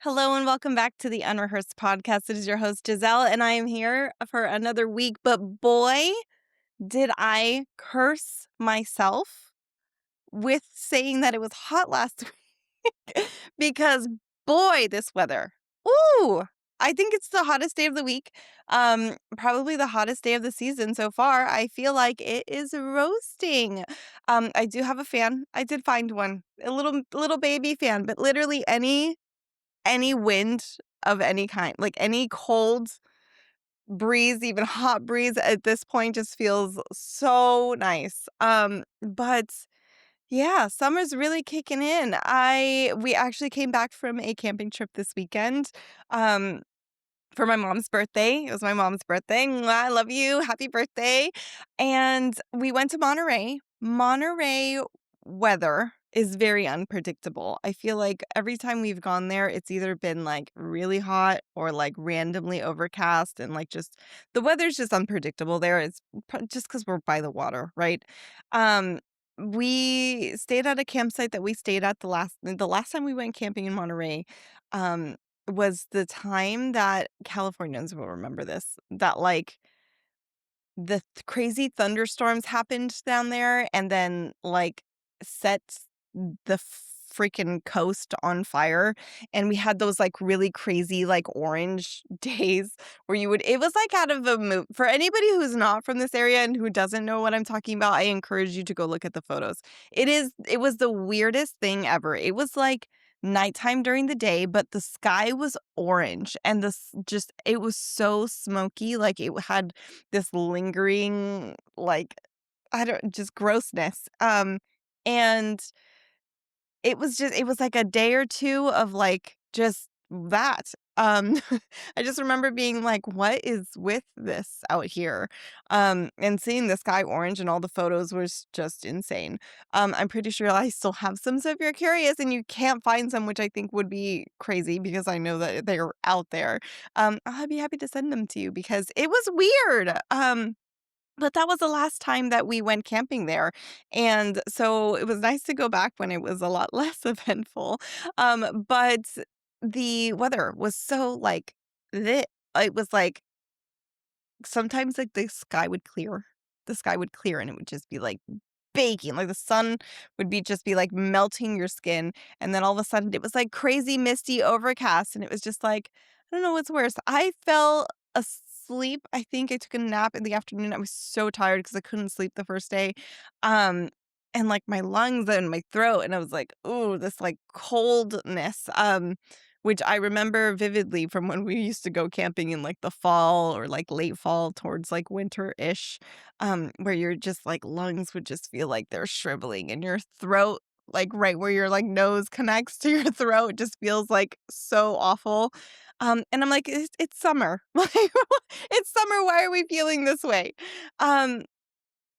Hello and welcome back to the Unrehearsed Podcast. It is your host, Giselle, and I am here for another week. But boy, did I curse myself with saying that it was hot last week because boy, this weather. Ooh, I think it's the hottest day of the week. Probably the hottest day of the season so far. I feel like it is roasting. I do have a fan. I did find one, a little baby fan, but literally any wind of any kind, like any cold breeze, even hot breeze at this point just feels so nice. But yeah, summer's really kicking in. We actually came back from a camping trip this weekend. Um for my mom's birthday. It was my mom's birthday. Mwah, I love you. Happy birthday. And we went to Monterey. Monterey weather is very unpredictable. I feel like every time we've gone there, it's either been like really hot or like randomly overcast and like just the weather's just unpredictable there. It's just because we're by the water, right? Um, we stayed at a campsite that we stayed at the last time we went camping in Monterey. Um, was the time that Californians will remember this, that, like, crazy thunderstorms happened down there and then, like, set the freaking coast on fire, and we had those, like, really crazy, like, orange days where you would it was like out of a movie. For anybody who's not from this area and who doesn't know what I'm talking about, I encourage you to go look at the photos. It was the weirdest thing ever. It was, like, nighttime during the day, but the sky was orange, and this just it was so smoky, like, it had this lingering, like, I don't just grossness, and it was like a day or 2 of, like, just that. I just remember being like, "What is with this out here?" And seeing the sky orange and all the photos was just insane. I'm pretty sure I still have some, so if you're curious and you can't find some, which I think would be crazy because I know that they're out there, I'll be happy to send them to you because it was weird. But that was the last time that we went camping there, and so it was nice to go back when it was a lot less eventful, but the weather was so, like, the it was, like, sometimes, like, the sky would clear, and it would just be, like, baking, like, the sun would just be, like, melting your skin, and then all of a sudden, it was, like, crazy misty overcast, and it was just, like, I don't know what's worse. I fell asleep. I think I took a nap in the afternoon. I was so tired because I couldn't sleep the first day, um, and, like, my lungs and my throat, and I was like, "Ooh, this, like, coldness," which I remember vividly from when we used to go camping in, like, the fall or, like, late fall towards, like, winter-ish, where your just, like, lungs would just feel like they're shriveling and your throat, like, right where your, like, nose connects to your throat just feels, like, so awful, and I'm like, "It's summer." Like, "It's summer, why are we feeling this way?" Um,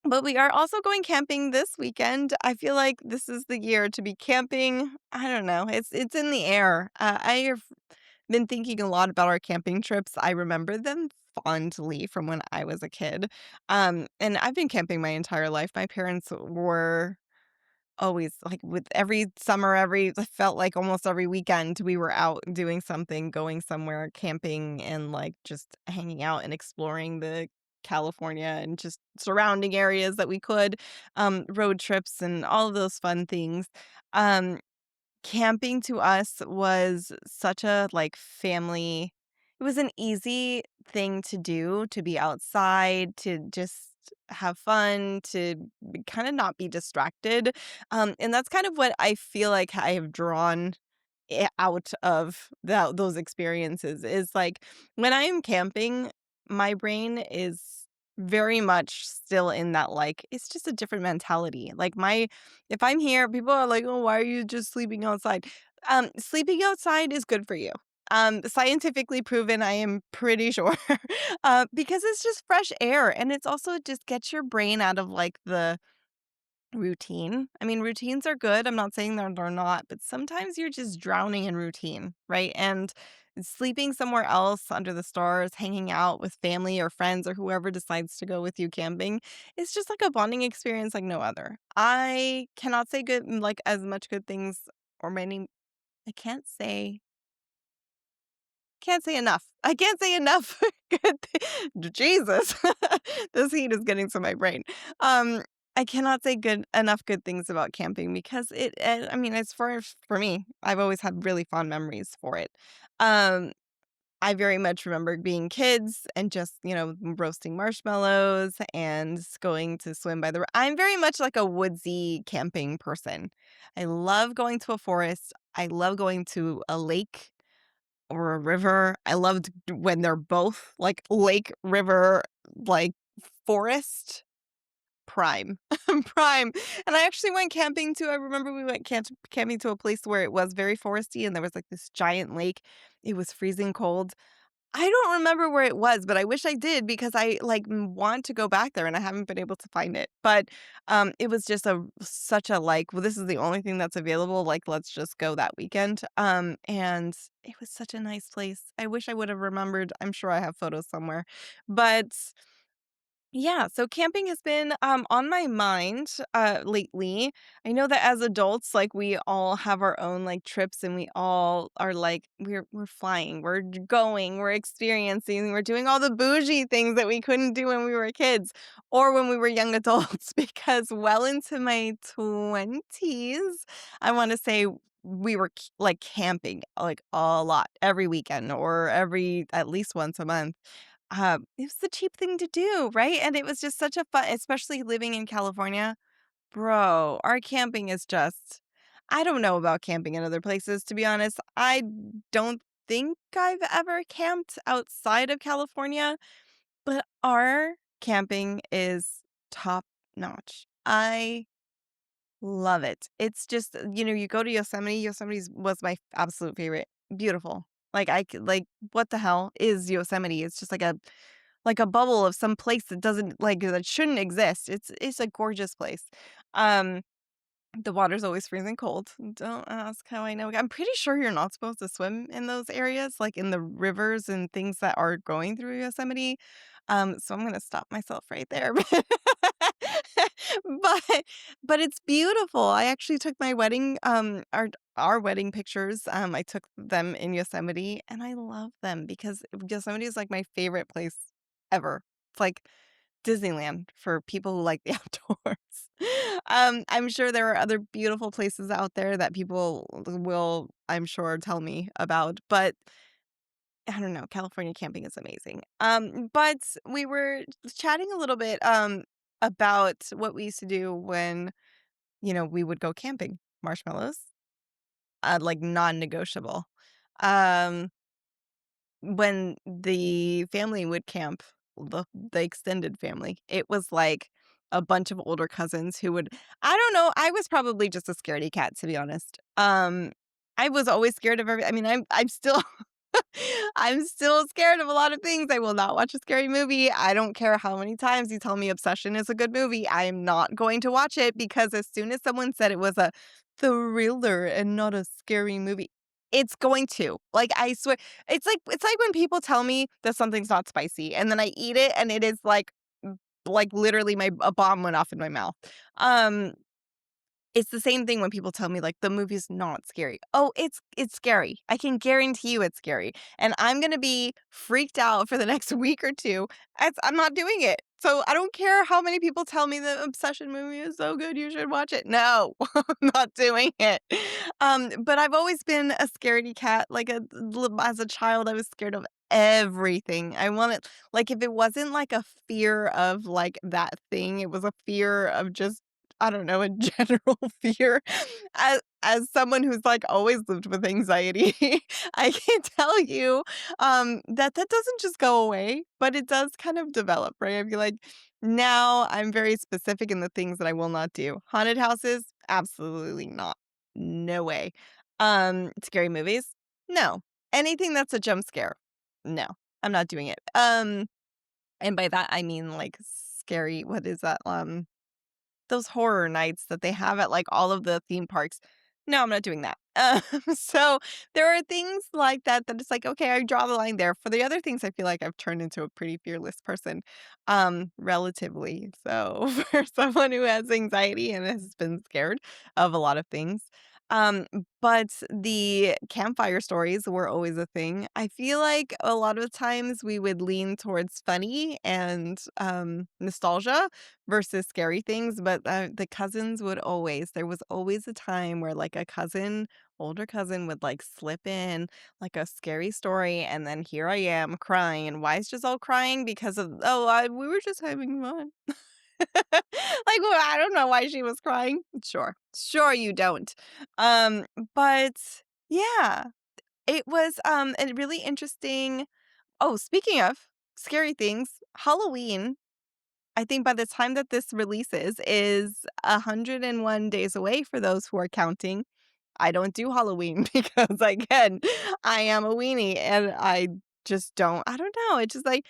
but we are also going camping this weekend. I feel like this is the year to be camping. I don't know. It's in the air. I have been thinking a lot about our camping trips. I remember them fondly from when I was a kid. And I've been camping my entire life. My parents were always like with every summer, it felt like almost every weekend we were out doing something, going somewhere, camping and like just hanging out and exploring the California and just surrounding areas that we could, road trips and all of those fun things. Um, Camping to us was such a, like, family it was an easy thing to do, to be outside, to just have fun, to kinda not be distracted, and that's kind of what I feel like I have drawn out of those experiences is, like, when I am camping, my brain is very much still in that, like it's just a different mentality, like, my if I'm here, people are like, "Oh, why are you just sleeping outside?" Sleeping outside is good for you. Scientifically proven, I am pretty sure, because it's just fresh air, and it's also just gets your brain out of, like, the routine. I mean, routines are good, I'm not saying they're not, but sometimes you're just drowning in routine, right? And sleeping somewhere else under the stars, hanging out with family or friends or whoever decides to go with you camping, is just like a bonding experience like no other. I cannot say good like, as much good things or many I can't say Can't say enough. I can't say enough good Jesus. This heat is getting to my brain. Um, I cannot say good enough good things about camping because I mean, as far as for me, I've always had really fond memories for it. Um, I very much remember being kids and just, roasting marshmallows and going to swim by the I'm very much like a woodsy camping person. I love going to a forest. I love going to a lake or a river. I loved when they're both like lake, river, like forest, prime, prime. And I actually went camping too. I remember we went camping to a place where it was very foresty and there was like this giant lake. It was freezing cold. I don't remember where it was, but I wish I did because I, like, want to go back there and I haven't been able to find it. But, it was just such a, like, "Well, this is the only thing that's available, like, let's just go that weekend." And it was such a nice place. I wish I would have remembered. I'm sure I have photos somewhere. But yeah, so camping has been, on my mind, lately. I know that as adults, like, we all have our own, like, trips and we all are like, we're flying, going, we're experiencing, we're doing all the bougie things that we couldn't do when we were kids or when we were young adults because well into my 20s, I wanna say we were like, camping, like, a lot every weekend or every at least once a month. It was the cheap thing to do, right? And it was just such a fun especially living in California. Bro, our camping is just I don't know about camping in other places, to be honest. I don't think I've ever camped outside of California, but our camping is top notch. I love it. It's just, you go to Yosemite. Yosemite's was my absolute favorite. Beautiful. Like I could like what the hell is Yosemite? It's just like a bubble of some place that doesn't like that shouldn't exist. It's a gorgeous place. Um the water's always freezing cold. Don't ask how I know. I'm pretty sure you're not supposed to swim in those areas, like in the rivers and things that are going through Yosemite. So I'm gonna stop myself right there. But but it's beautiful. I actually took my wedding, our wedding pictures. I took them in Yosemite, and I love them because Yosemite is like my favorite place ever. It's like Disneyland for people who like the outdoors. I'm sure there are other beautiful places out there that people will, I'm sure, tell me about, but I don't know, California camping is amazing. But we were chatting a little bit, about what we used to do when, we would go camping. Marshmallows, like non-negotiable. Um when the family would camp, the extended family, it was like a bunch of older cousins who would I don't know, I was probably just a scaredy cat, to be honest. I was always scared of I mean, I'm still I'm still scared of a lot of things. I will not watch a scary movie. I don't care how many times you tell me Obsession is a good movie. I am not going to watch it because as soon as someone said it was a thriller and not a scary movie, it's going to. Like, I swear it's like when people tell me that something's not spicy and then I eat it and it is like literally my a bomb went off in my mouth. Um it's the same thing when people tell me, like, the movie's not scary. Oh, it's scary. I can guarantee you it's scary, and I'm gonna be freaked out for the next week or 2. I'm not doing it. So, I don't care how many people tell me the Obsession movie is so good, you should watch it. No, I'm not doing it. But I've always been a scaredy cat, like, as a child, I was scared of everything. I wanted like, if it wasn't, like, a fear of, like, that thing, it was a fear of just I don't know, a general fear. As someone who's, like, always lived with anxiety, I can tell you, that doesn't just go away, but it does kind of develop, right? I feel like now I'm very specific in the things that I will not do. Haunted houses? Absolutely not. No way. Scary movies? No. Anything that's a jump scare? No, I'm not doing it. And by that, I mean, like, scary what is that, those horror nights that they have at, like, all of the theme parks. No, I'm not doing that. So there are things like that that it's like, okay, I draw the line there. For the other things, I feel like I've turned into a pretty fearless person, relatively. So for someone who has anxiety and has been scared of a lot of things, Um, but the campfire stories were always a thing. I feel like a lot of times we would lean towards funny and, nostalgia versus scary things, but, the cousins would always there was always a time where, like, a cousin older cousin would, like, slip in, like, a scary story, and then here I am crying, and why is Giselle crying? Because of, "Oh, we were just having fun." Like, well, I don't know why she was crying. Sure. Sure you don't. Um, but yeah, it was, a really interesting oh, speaking of scary things, Halloween, I think by the time that this releases is 101 days away for those who are counting. I don't do Halloween because, again, I am a weenie and I just I don't know, it's just like,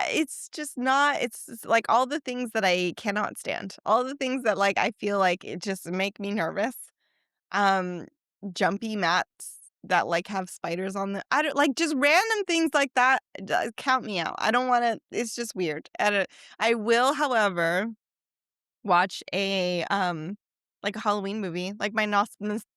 it's just not it's like all the things that I cannot stand, all the things that, like, I feel like it just make me nervous, um, jumpy mats that, like, have spiders on the I don't like, just random things like that, count me out, I don't wanna it's just weird, I will, however watch like a Halloween movie, like my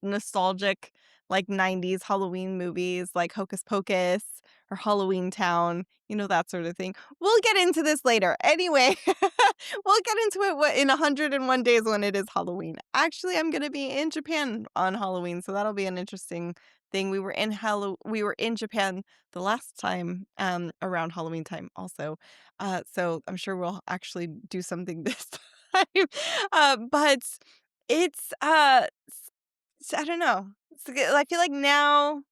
nostalgic, like, 90s Halloween movies, like Hocus Pocus or Halloween Town, that sort of thing. We'll get into this later. Anyway, we'll get into it in 101 days when it is Halloween. Actually, I'm gonna be in Japan on Halloween, so that'll be an interesting thing. We were in Japan the last time, around Halloween time also. So I'm sure we'll actually do something this time. But it's, I don't know. I feel like now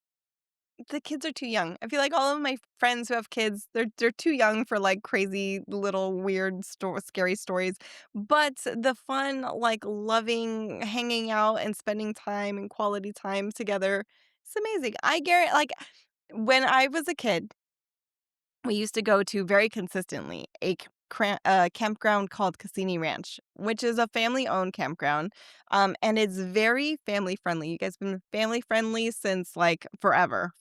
the kids are too young. I feel like all of my friends who have kids, they're too young for, like, crazy little weird scary stories, but the fun, like, loving hanging out and spending time and quality time together, it's amazing. I guarantee, like, when I was a kid we used to go to very consistently a campground called Cassini Ranch, which is a family-owned campground, and it's very family-friendly. You guys been family-friendly since, like, forever,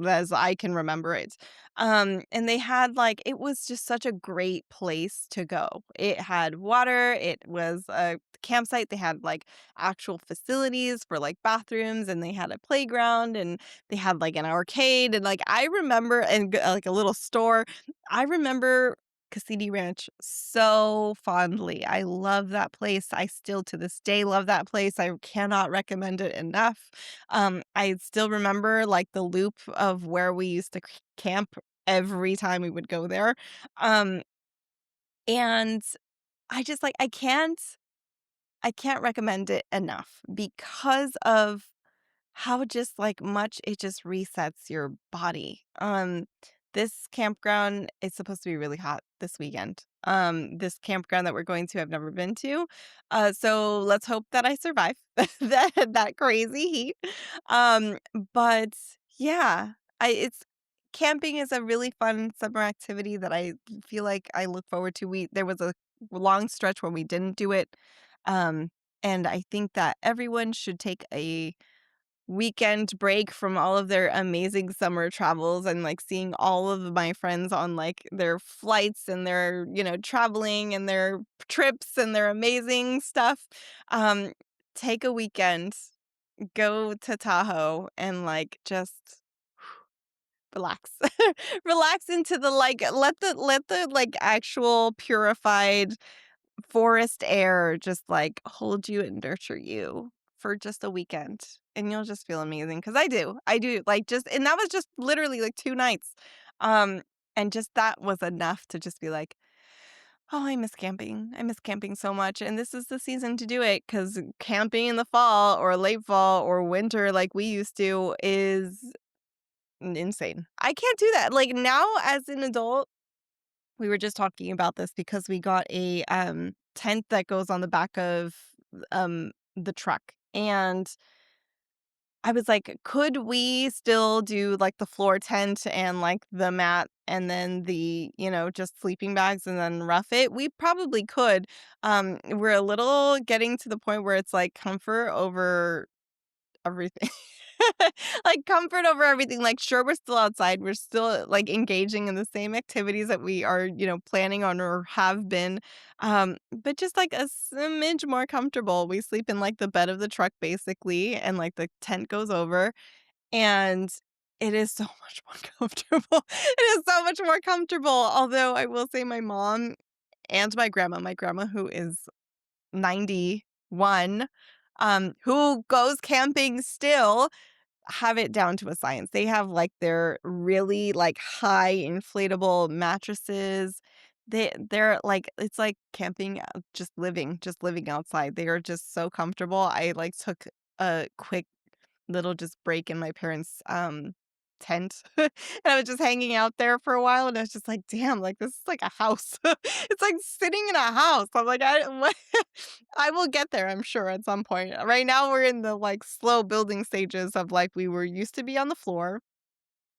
as I can remember it. And they had, like it was just such a great place to go. It had water, it was a campsite, they had, like, actual facilities for, like, bathrooms, and they had a playground, and they had, like, an arcade, and, like, I remember and like, a little store. I remember Cassini Ranch so fondly. I love that place. I still, to this day, love that place. I cannot recommend it enough. I still remember, like, the loop of where we used to camp every time we would go there. Um, and I just, like, I can't recommend it enough because of how just, like, much it just resets your body. This campground is supposed to be really hot this weekend. This campground that we're going to, I've never been to. So let's hope that I survive that crazy heat. Um, but yeah, it's camping is a really fun summer activity that I feel like I look forward to. There was a long stretch where we didn't do it. Um, and I think that everyone should take a weekend break from all of their amazing summer travels and, like, seeing all of my friends on, like, their flights and their, traveling and their trips and their amazing stuff. Um, Take a weekend, go to Tahoe and, like, just relax. Relax into the, like let the, like, actual purified forest air just, like, hold you and nurture you for just a weekend, and you'll just feel amazing. Cause I do, like, just and that was just literally, like, 2 nights, um, and just that was enough to just be like, "Oh, I miss camping so much," and this is the season to do it. Cause camping in the fall or late fall or winter like we used to is insane. I can't do that, like, now as an adult we were just talking about this because we got a, tent that goes on the back of, the truck, and I was like, "Could we still do, like, the floor tent and, like, the mat and then the, just sleeping bags and then rough it?" We probably could. We're a little getting to the point where it's, like, comfort over everything. Like, comfort over everything. Like, sure, we're still outside. We're still, like, engaging in the same activities that we are, planning on or have been, but just, like, a smidge more comfortable. We sleep in, like, the bed of the truck, basically, and, like, the tent goes over, and it is so much more comfortable. It is so much more comfortable, although I will say my mom and my grandma who is 91, who goes camping still, have it down to a science. They have, like, their really, like, high inflatable mattresses. They're like it's like camping, just living outside. They are just so comfortable. I, like, took a quick little just break in my parents' tent. And I was just hanging out there for a while, and I was just like, "Damn, like, this is like a house." It's like sitting in a house. I'm like, "I what?" I will get there, I'm sure, at some point. Right now, we're in the, like, slow building stages of, like, we were used to be on the floor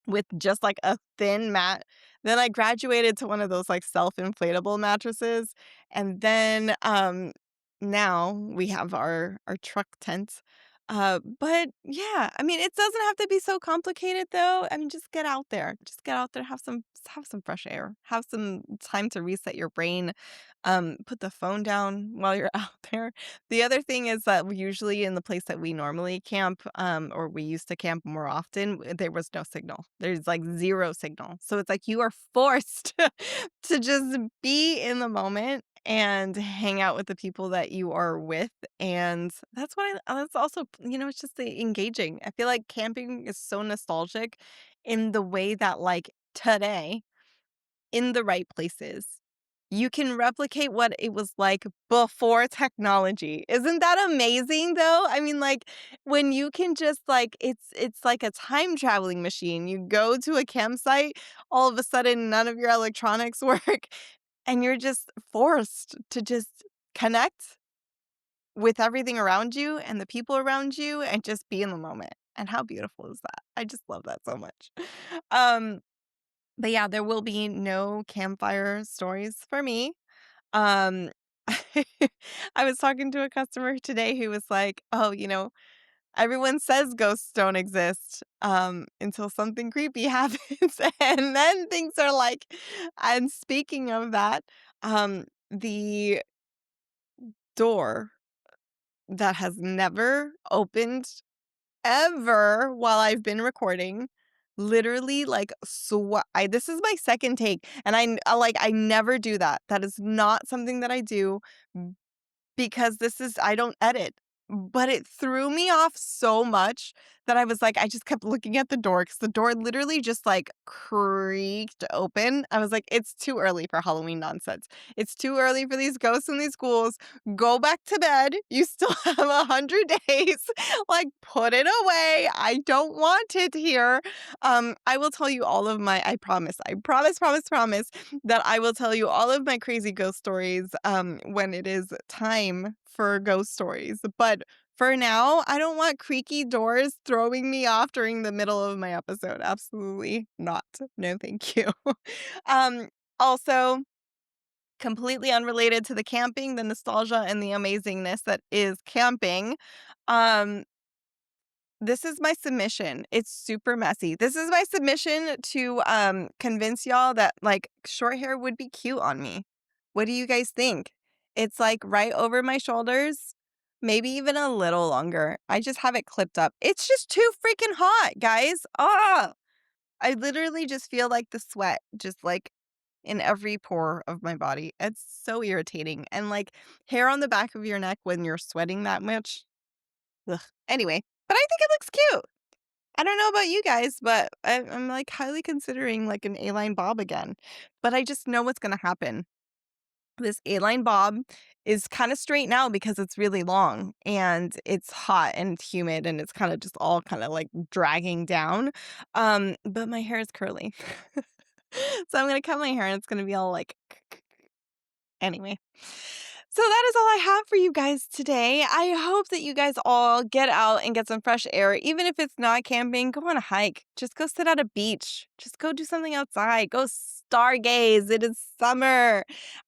with just, like, a thin mat. Then I graduated to one of those, like, self-inflatable mattresses, and then, now we have our truck tent. But yeah, I mean, it doesn't have to be so complicated, though. I mean, just get out there. Just get out there, have some fresh air, have some time to reset your brain. Put the phone down while you're out there. The other thing is that we usually in the place that we normally camp, or we used to camp more often, there was no signal. There's like zero signal. So it's like you are forced to just be in the moment and hang out with the people that you are with. And that's also, it's just engaging. I feel like camping is so nostalgic in the way that, like, today, in the right places, you can replicate what it was like before technology. Isn't that amazing though? I mean, like, when you can just, like, it's like a time traveling machine. You go to a campsite, all of a sudden none of your electronics work, and you're just forced to just connect with everything around you and the people around you and just be in the moment. And how beautiful is that? I just love that so much. Um but yeah, there will be no campfire stories for me. Um, I was talking to a customer today who was like, "Oh, everyone says ghosts don't exist, until something creepy happens, and then things are like." And speaking of that, the door that has never opened ever while I've been recording. Literally, like, this is my second take, and I never do that. That is not something that I do because I don't edit. But it threw me off so much that I was like, I just kept looking at the door because the door literally just, like, creaked open. I was like, it's too early for Halloween nonsense. It's too early for these ghosts in these schools. Go back to bed. You still have 100 days. Like, put it away. I don't want it here. I will tell you all of I promise that I will tell you all of my crazy ghost stories, when it is time for ghost stories. But for now, I don't want creaky doors throwing me off during the middle of my episode. Absolutely not. No, thank you. Um, Also, completely unrelated to the camping, the nostalgia, and the amazingness that is camping. Um, this is my submission. It's super messy. This is my submission to convince y'all that, like, short hair would be cute on me. What do you guys think? It's like right over my shoulders, maybe even a little longer. I just have it clipped up. It's just too freaking hot, guys. Ah, I literally just feel like the sweat just, like, in every pore of my body. It's so irritating. And, like, hair on the back of your neck when you're sweating that much. Ugh. Anyway, but I think it looks cute. I don't know about you guys, but I'm, like, highly considering, like, an A-line bob again. But I just know what's gonna happen. This A-line bob is kinda straight now because it's really long, and it's hot and humid, and it's kinda just all kinda, like, dragging down, but my hair is curly. So I'm gonna cut my hair, and it's gonna be all, like, anyway. So that is all I have for you guys today. I hope that you guys all get out and get some fresh air. Even if it's not camping, go on a hike. Just go sit at a beach. Just go do something outside. Go stargaze. It is summer.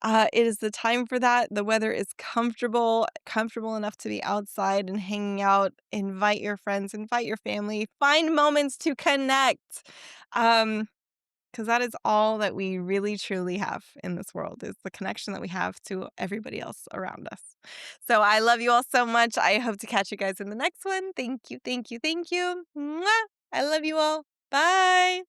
It is the time for that. The weather is comfortable enough to be outside and hanging out. Invite your friends, invite your family. Find moments to connect. Um, because that is all that we really truly have in this world is the connection that we have to everybody else around us. So I love you all so much. I hope to catch you guys in the next one. Thank you, thank you, thank you. Mwah! I love you all. Bye.